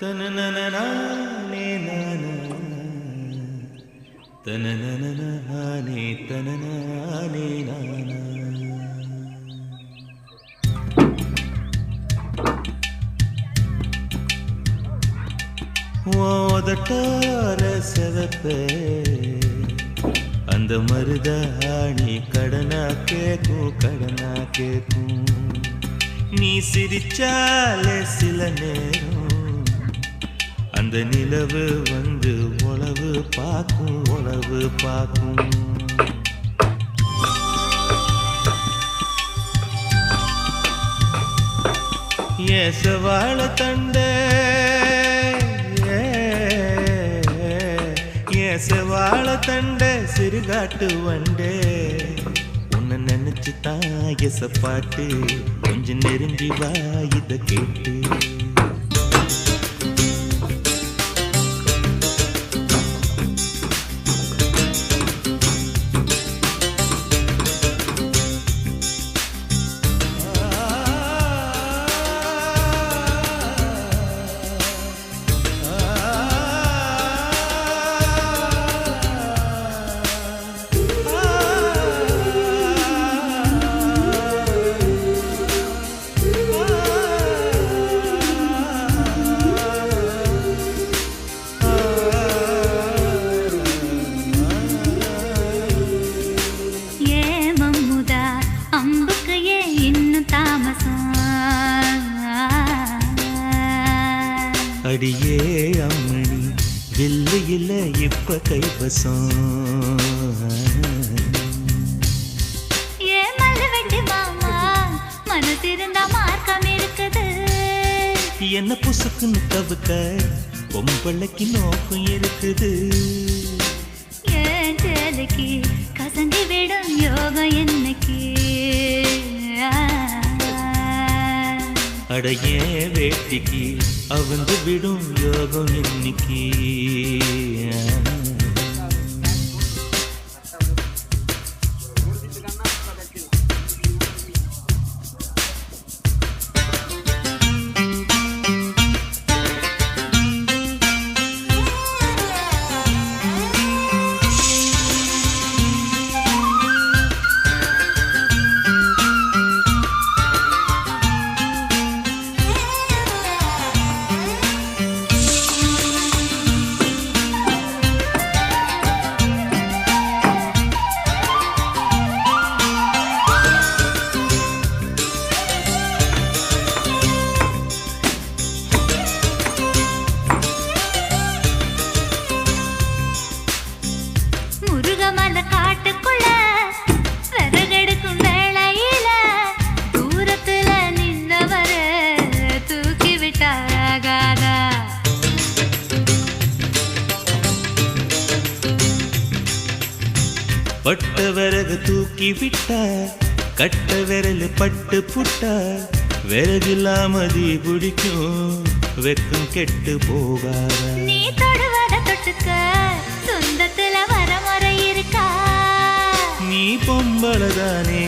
தனனனனானே நானா தனனனனானே தனனானே நானா ஓதட்டார செவப்பே அந்த மருதாணி கடனா கேக்கும் நீ சிரிச்சாலே சில நேரம் அந்த நிலவு வந்து உளவு பார்க்கும் ஏசவாழ தண்டே ஏசவாழ தண்டே சிறுகாட்டு வண்டே உன்னை நினைச்சு தான் எசப்பாட்டு கொஞ்சம் நெருங்கி வா இத கேட்டு அடியே அம்மணி வில்லு இல்ல இப்ப கைவசம் என்ன புசுக்குன்னு தவிக்க பொம்பளைக்கு நோக்கம் இருக்குது கசங்கி விடும் யோகம் என்னைக்கு அடையே வேட்டிக்கு அவந்து விடும் யோகம் இன்னைக்கு காட்டுக்குள்ள விறகெடுக்கும் வேளையில தூரத்துல நின்றவர தூக்கி விட்டாகாதா பட்ட விறகு தூக்கி விட்டா கட்ட விரல் பட்டு புட்டா விறகில்லாம தீ பிடிக்கும் வெக்கம் கெட்டு போகாதா நீ தொடுவத தொட்டுக்க சொந்தத்துல வரமுறை இருக்கா நீ பொம்பளதானே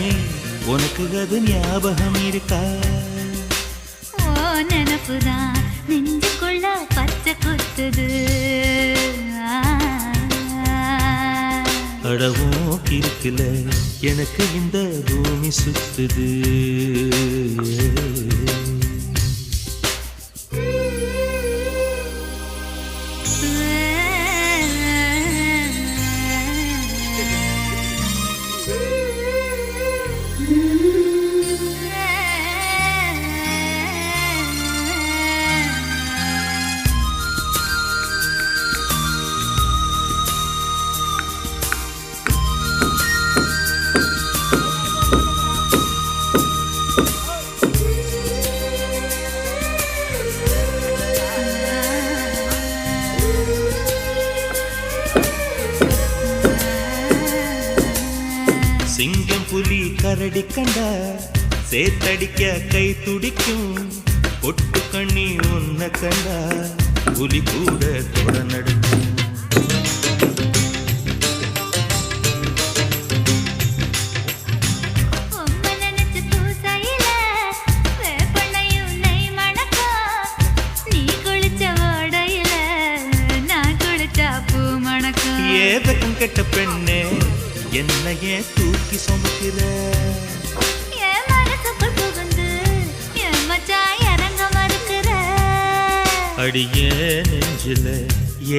உனக்கு அது ஞாபகம் இருக்கா ஓ நினப்புதான் நெஞ்சுக்குள்ள பச்சை குத்துது அடவும் கிருக்கல எனக்கு இந்த பூமி சுத்துது சிங்கம் புலி கரடி கண்டா சேத்தடிக்க கை துடிக்கும் பொட்டு கண்ணி உன்ன கண்டா புலி கூட தொட நடுக்கும் நினைச்சு பூசையில வேப்பண்ணையும் நெய் மணக்கும் நீ கெட்ட பெண்ணே என்னையே தூக்கி சுமக்கிற என் மனசுக்குள் புகுந்து என் மச்சான் இறங்க மறுக்கிற அடியே நெஞ்சில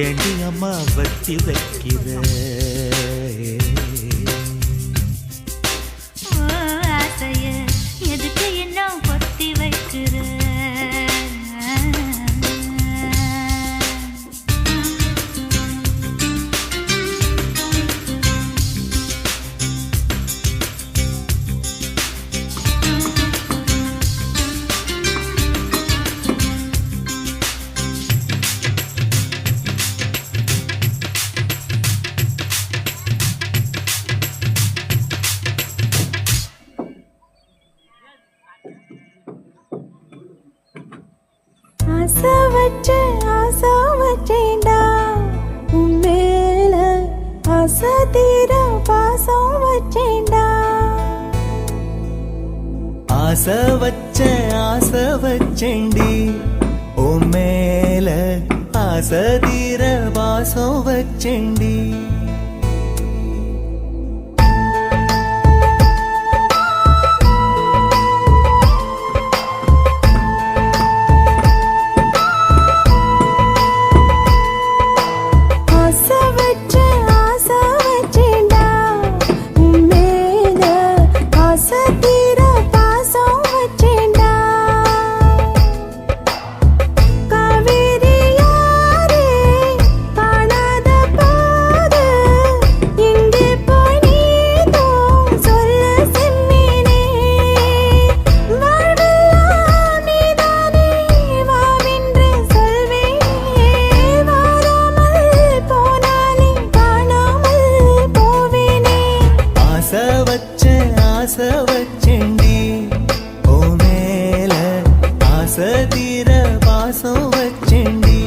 ஏண்டி அம்மா வத்தி வைக்கிற ஆசைய எதுக்கு இன்னும் பொத்தி வைக்கிற ஆசை வச்சேன்டா உன் மேல ஆசை தீர பாசம் வச்சேன்டா ஆசை வச்சேண்டி உன் மேல ஆசை தீர பாசம் வச்சேண்டி ஆசை வச்சேண்டி ஓ மேல ஆசை தீர பாசம் வச்சேண்டி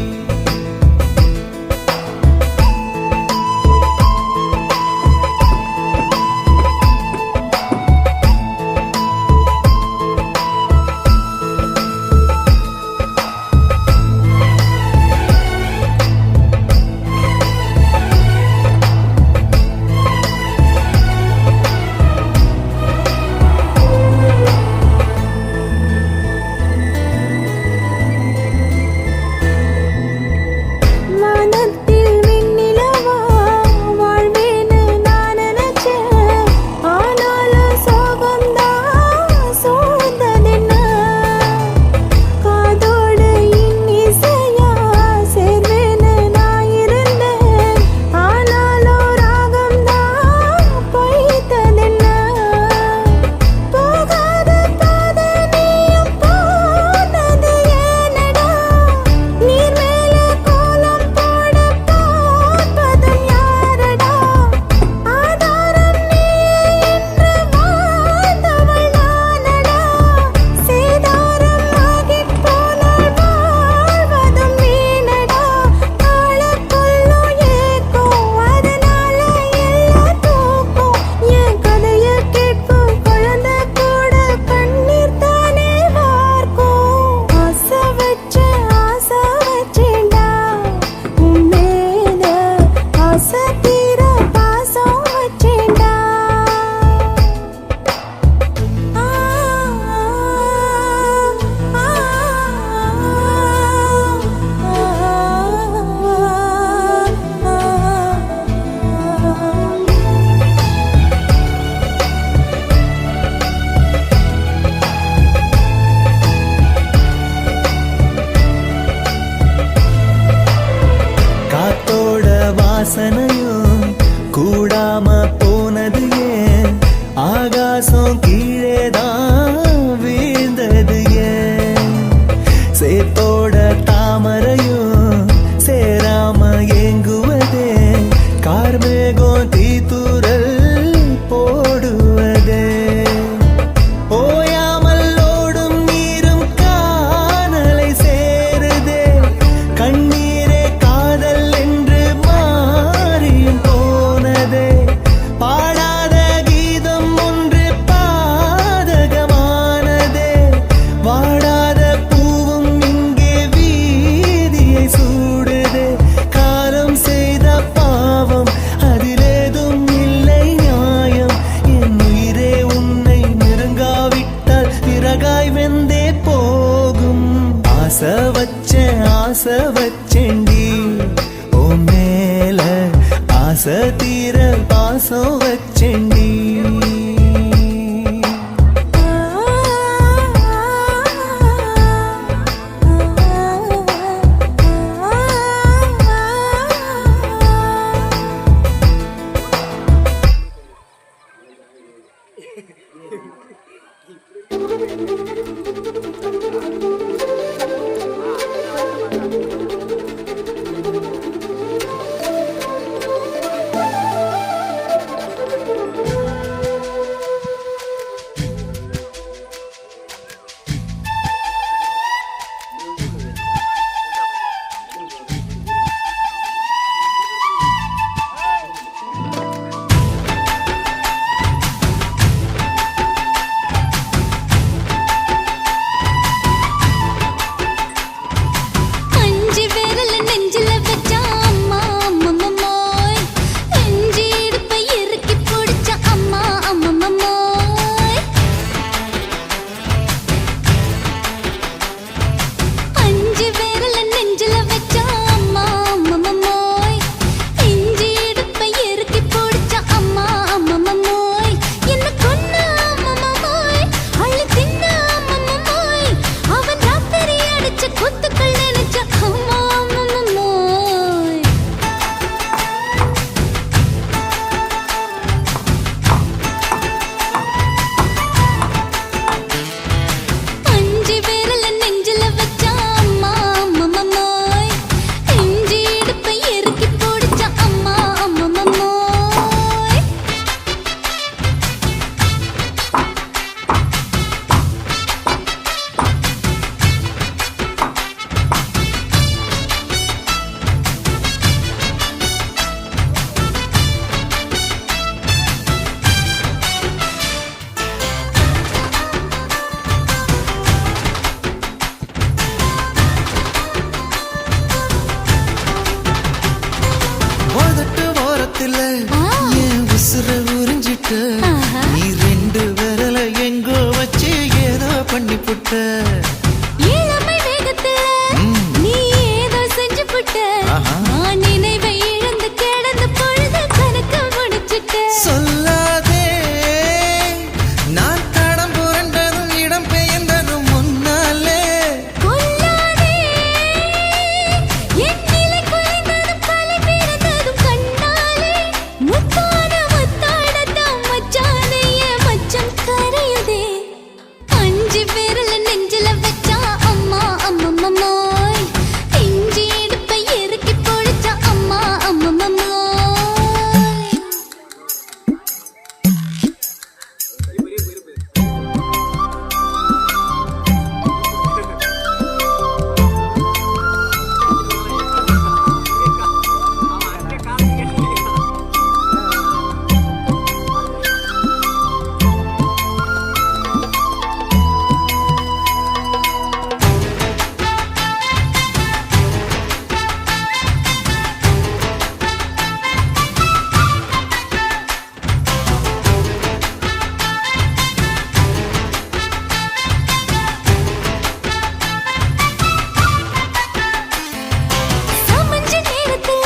வாசனையும் கூடாம போனது ஏன் ஆகாசம் கீழேதான் வீழ்ந்தது ஏன் சேத்தோட தாமரையும் சேராம ஏங்குவதே கார்மேகம் தீத்துரல் போடுவதே ஓயாமல் ஓடும் நீரும் காணலை சேருதே கண்ணீரே காதல் என்று மாறியும் போனதே பாடாத கீதம் ஒன்று பாதகமானதே வாடாத பூவும் இங்கே வீதிய ஆசை வச்சேண்டி உன் மேல ஆசை தீர பாசம் வச்சேண்டி நீ ரெண்டு விரல எங்கோ வச்சு ஏதோ பண்ணி புட்ட இளமை வேகத்துல நீ ஏதோ செஞ்சு புட்ட நான் நினைவை இழந்து கிடந்த பொழுது கணக்கு முடிச்சிட்ட சொல்லாதே நான் தடம் புரண்டதும் இடம் பெயர்ந்ததும் முன்னாலே கொல்லாதே என் நிலை குறைந்ததும் பல பிறந்ததும் கண்ணாலே முத்தான முத்தாடத்தான் மச்சானைய மச்சம் கரையுதே அஞ்சு விரல நெஞ்சில வச்சா அம்மா அம்மம்மாய் இஞ்சி இடுப்பை இறுக்கி பொழிச்சா அம்மா அம்மம்மாய் சமஞ்ச நேரத்துல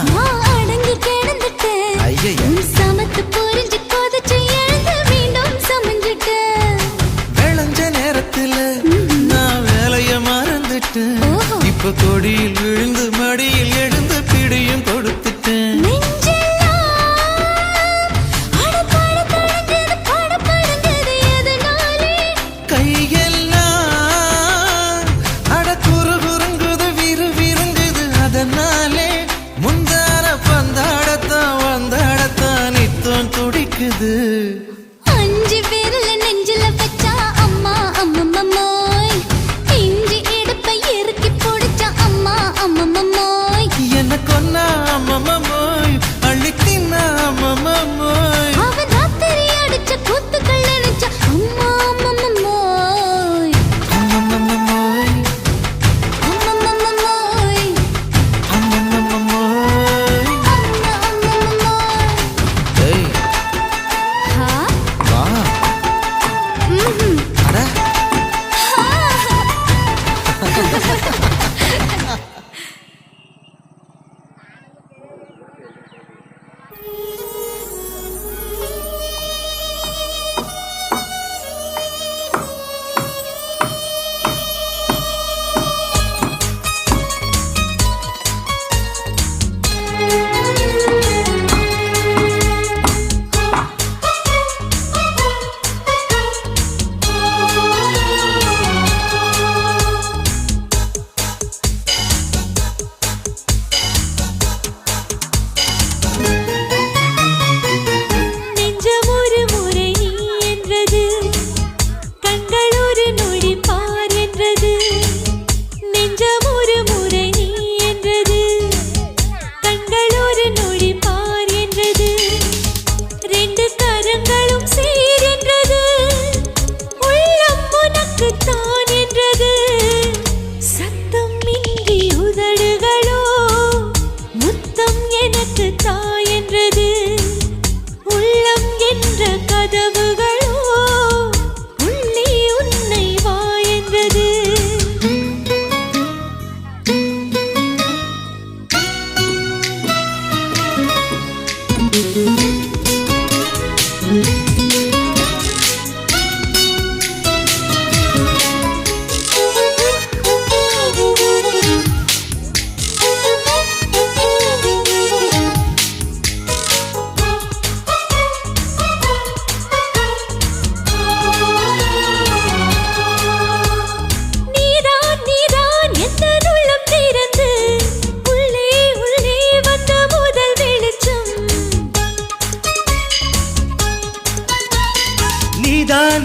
நான் அடங்கி கிடந்துட்டேன் ஐயைய. சமத்து புரிஞ்சு கொதிச்சு எழுந்து மீண்டும் சமஞ்சிட்டேன் விளைஞ்ச நேரத்துல நான் வேலைய மறந்துட்டேன் ஓஹோ. இப்ப கொடியில் விழுந்து மடியில் எழுந்து பிடியும் கொடுத்துட்டேன் நெஞ்செல்லாம் அடப்பாட தடஞ்சது படபடந்தது எதனாலே கையெல்லாம் அட குறுகுறுங்குது விறுவிறுங்குது அதனாலே முந்தார பந்தாடத்தான் வந்தாடத்தான் நித்தம் துடிக்குது அஞ்சு விரல நெஞ்சில வச்சா அம்மா அம்மம்மாய் இஞ்சி இடுப்பை இறுக்கி பொடிச்சா அம்மா அம்மம்மாய்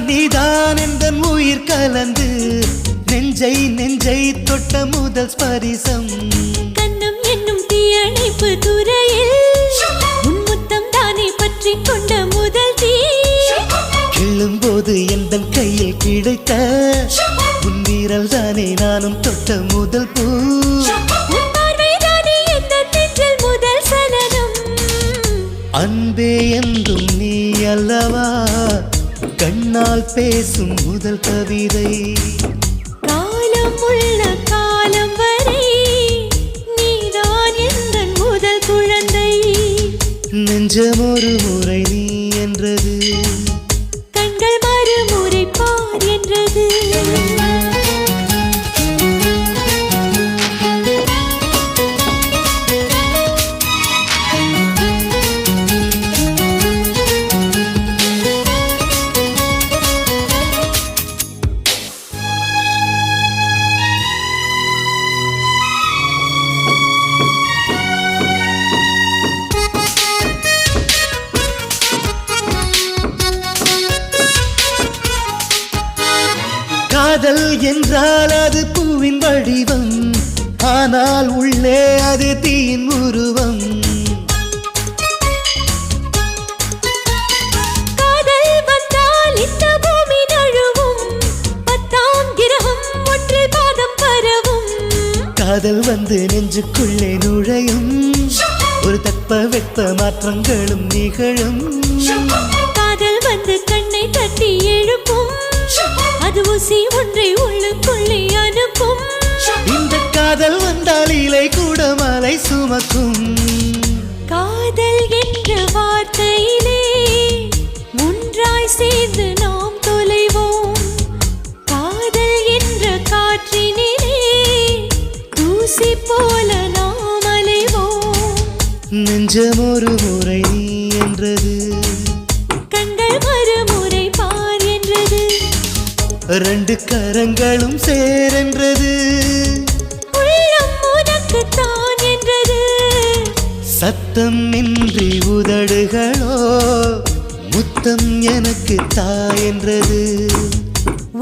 நீதான் எந்தன் உயிர் கலந்து நெஞ்சை தொட்ட முதல் ஸ்பரிசம் கண்ணம் என்னும் தீயணைப்பு துறையில் உன் முத்தம் தானே பற்றி கொண்ட முதல் தீ கிள்ளும்போது எந்தன் கையில் கிடைத்த உன் வீரல் தானே நானும் தொட்ட முதல் பூ அன்பே என்றும் நீ அல்லவா கண்ணால் பேசும் முதல் கவிதை காலம் உள்ள காலம் வரை நீதான் எந்தன் முதல் குழந்தை நெஞ்சம் ஒரு முறை நீ என்றது கண்கள் மறுமுறை பார் என்றது காதல் என்றால் அது பூவின் வடிவம் ஆனால் உள்ளே அது தீயின் உருவம் காதல் வந்தால் இந்த பூமி நழுவும் 10ஆம் கிரகம் ஒன்றில் பாதம் பரவும் காதல் வந்து நெஞ்சுக்குள்ளே நுழையும் ஒரு தட்ப வெப்ப மாற்றங்களும் நிகழும் காதல் வந்து கண்ணை தட்டி எழுப்பும் அது ஊசி ஒன்றை உள்ளுக்குள்ளே அனுப்பும் இந்த காதல் வந்தால் இலை கூட மலை சுமக்கும் காதல் என்ற வார்த்தையிலே ஒன்றாய் சேர்ந்து நாம் தொலைவோம் காதல் என்ற காற்றினிலே தூசி போல நாம் அலைவோம் நெஞ்சம் ஒரு முறை நீ என்றது கண்கள் மறுமுறை பார் என்றது ரெண்டு கரங்களும் சேரென்றது உள்ளம் உனக்குத்தான் என்றது சத்தம் இன்றி உதடுகளோ முத்தம் எனக்கு தாயென்றது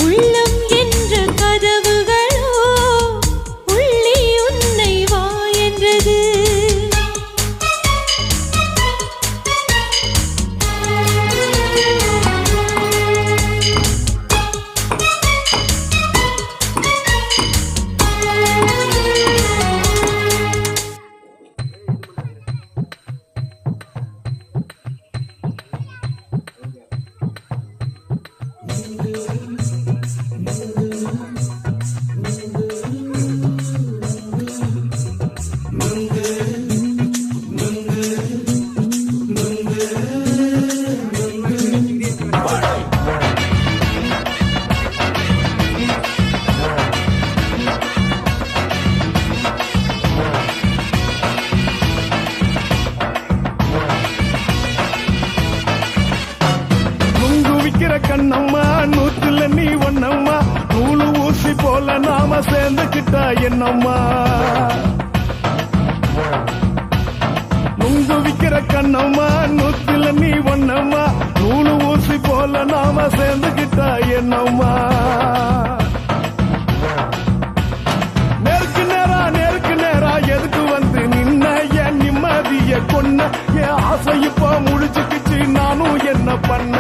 உள்ளம் என்ற கதவுகளோ உள்ளே உன்னை வா என்றது என்னம்மா நுங்கு விக்கிற கண்ணம்மா நூத்துல நீ ஒன்னம்மா நூலு ஊசி போல நாம சேர்ந்துகிட்டா என்னம்மா நேருக்கு நேரா எதுக்கு வந்து நின்ன என் நிம்மதிய கொன்ன என் ஆசை இப்ப முடிச்சுக்கிச்சு நானும் என்ன பண்ண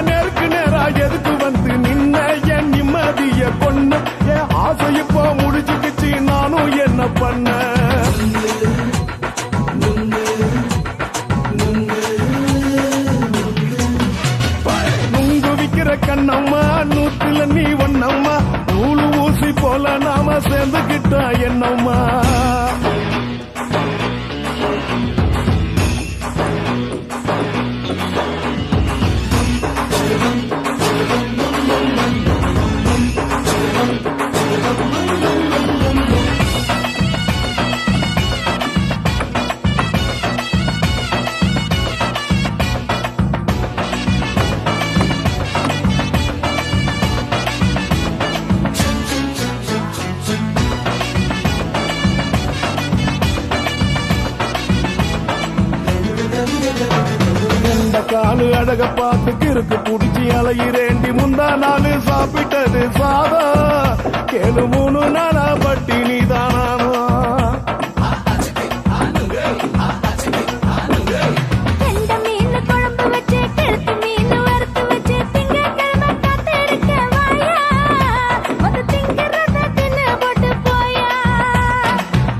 நேருக்கு நேரா எதுக்கு வந்து நின்ன என் நிம்மதிய கொன்ன என் ஆசை இப்ப முடிச்சுக்கிச்சு நானும் என்ன பண்ண நுங்கு விக்கிற கண்ணம்மா நூத்துல நீ ஒன்னம்மா நூலு ஊசி போல நாம சேர்ந்துகிட்டா என்னம்மா காலு அழக பார்த்து கிறுக்கு புடிச்சி அலையிறேண்டி முந்தா நாலு சாப்பிட்டது சாதம் கேளு 3 நாளா பட்டினி தானானோ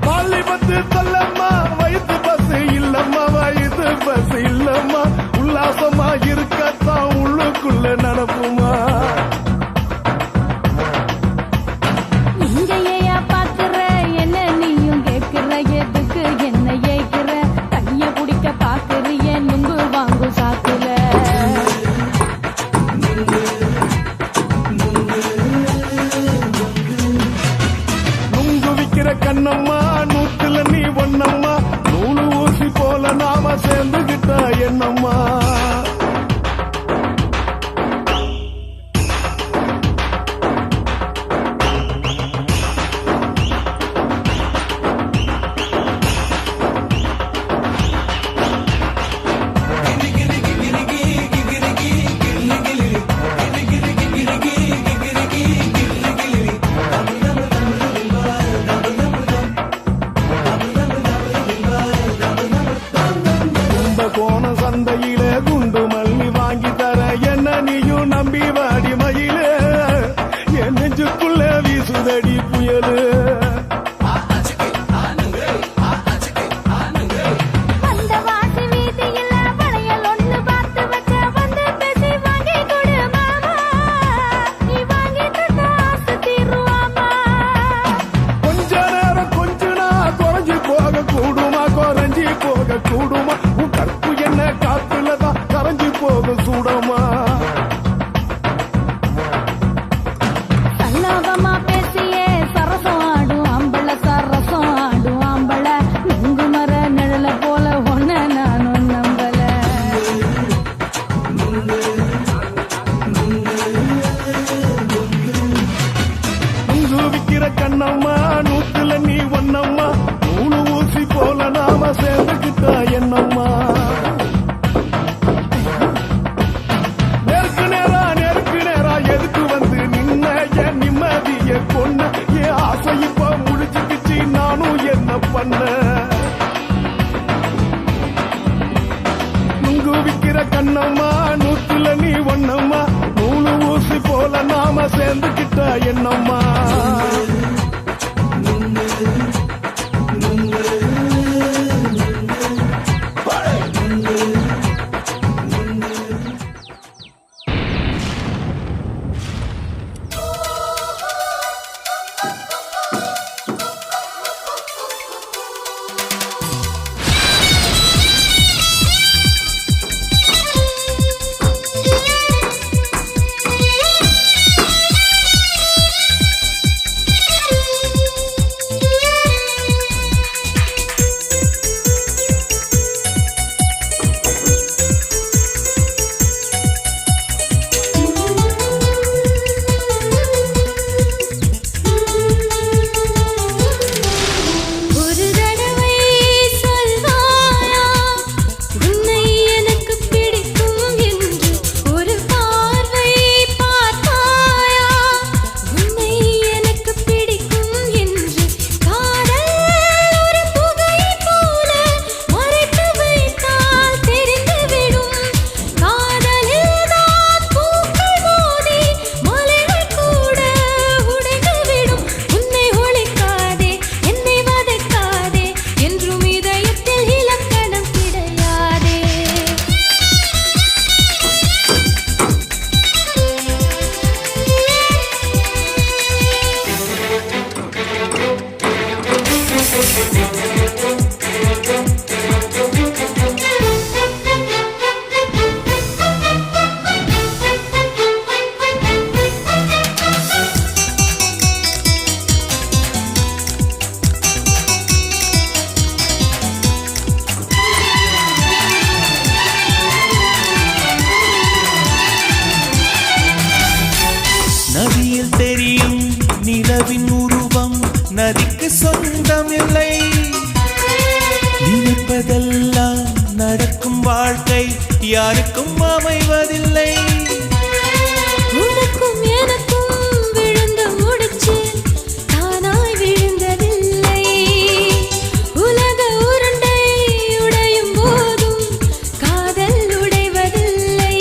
பள்ளி பத்து சொல்லம்மா வயிற்று பஸ் இல்லம்மா வயிற்று பஸ் இல்லம்மா உல்லாசமா இருக்கத்தான் உள்ளுக்குள்ள நடப்புமா இங்கேயா பாக்குற என்ன நீயும் கேக்குற எதுக்கு என்ன ஏக்குற கைய பிடிக்க பாக்குறிய நுங்கு வாங்கு சாக்குற நுங்கு விக்கிற கண்ணம்மா நூத்துல நீ ஒன்னம்மா நூலு ஊசி போல நாம சேர்ந்துகிட்டா என்னம்மா கோண சந்தையில குண்டு மல்லி வாங்கி தர என்ன நீயும் நம்பி வாடி மயில என் நெஞ்சுக்குள்ள வீசுதடி புயலு அந்த வாசி வீதியில வளையல் ஒண்ணு பார்த்து வச்ச வந்து பேசி வாங்கி கொடு மாமா நீ வாங்கி தந்த ஆசை தீருவாமா கொஞ்ச நேரம் கொஞ்ச நான் குறைஞ்சி போக கூடுமா குறைஞ்சி போக கூடுமா உன் கற்பு என்ன காத்துலதான் கரைஞ்சி போக சூடமா சல்லாபமா பேசியே சரசம் ஆடும் ஆம்பள சரசம் ஆடும் ஆம்பள நுங்கு மர நிழல போல ஒன்ன நானும் நம்பல நுங்கு விக்கிற கண்ணம்மா நூத்துல நீ ஒன்னம்மா நூலு ஊசி போல நாம சேர்ந்துகிட்டா என்னம்மா நேருக்கு நேரா எதுக்கு வந்து நின்ன என் நிம்மதிய கொன்ன என் ஆசை இப்ப முடிச்சுக்கிச்சு நானும் என்ன பண்ண நுங்கு விக்கிற கண்ணம்மா நூத்துல நீ ஒன்னம்மா நூலு ஊசி போல நாம சேர்ந்துகிட்டா என்னம்மா நதியில் தெரியும் நிலவின் உருவம் நதிக்கு சொந்தமில்லை. நினைப்பதெல்லாம் நடக்கும் வாழ்க்கை யாருக்கும் அமைவதில்லை. உனக்கும் எனக்கும் விழுந்த முடிச்சு தானாய் விழுந்ததில்லை. உலக உருண்டை உடையும் போதும் காதல் உடைவதில்லை.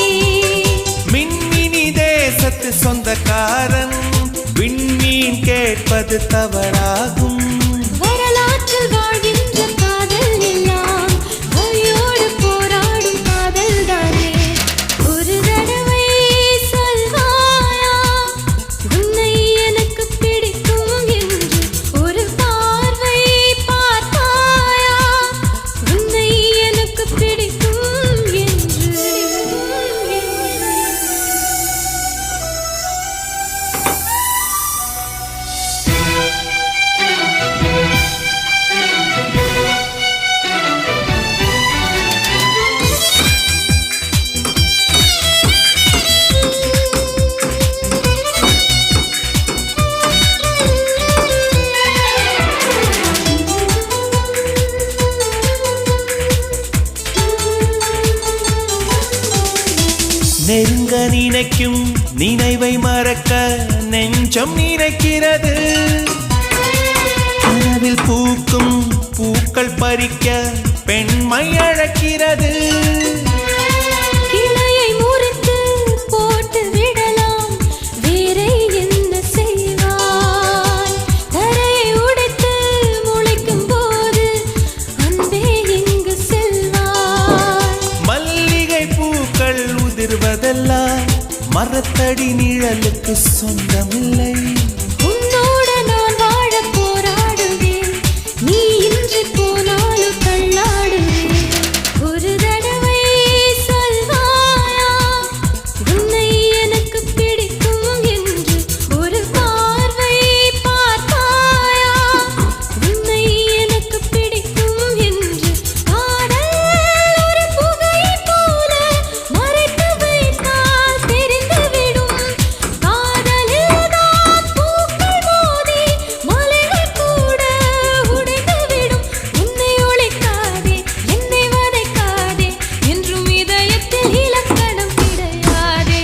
மின்மினி தேசத்து சொந்தக்காரன் விண்மீன் கேட்பது தவறாகும். வரலாற்றில் வாழ்கின்ற காதல் எல்லாம் வழியோடு போராடும் காதல் தானே. ஒரு தடவை சொல்வாயா உன்னை எனக்கு பிடிக்கும் என்று. ஒரு பார்வை பார்த்தாயா உன்னை எனக்கு பிடிக்கும் என்று. நெருங்க நினைக்கும் நினைவை மறக்க நெஞ்சம் நினைக்கிறது. கனவில் பூக்கும் பூக்கள் பறிக்க பெண்மை அழைக்கிறது. கிளையை முறித்து போட்டு விடலாம் வேறே என்ன செய்வாய். தரையை உடைத்து முளைக்கும் போது அன்பே எங்கு செல்வாய். மல்லிகை பூக்கள் உதிர்வதெல்லாம் மரத்தடி நிழலுக்கு சொந்தமில்லை. உன்னோடு நான் வாழப் போராடுவேன். நீ இன்றி போனாலும் தள்ளாடுவேன். ஒரு தடவை சொல்வாயா உன்னை எனக்கு பிடிக்கும் என்று. ஒரு பார்வை பார்த்தாயா உன்னை எனக்கு பிடிக்கும் என்று. காதல் ஒரு புகை போல மறைத்து வைத்தால் தெரிந்துவிடும். காதலில் தான் பூக்கள் மோதி மலைகள் கூட உடைந்துவிடும். உன்னை ஒழிக்காதே என்னை வதைக்காதே என்றும் இதயத்தில் இலக்கணம் கிடையாதே.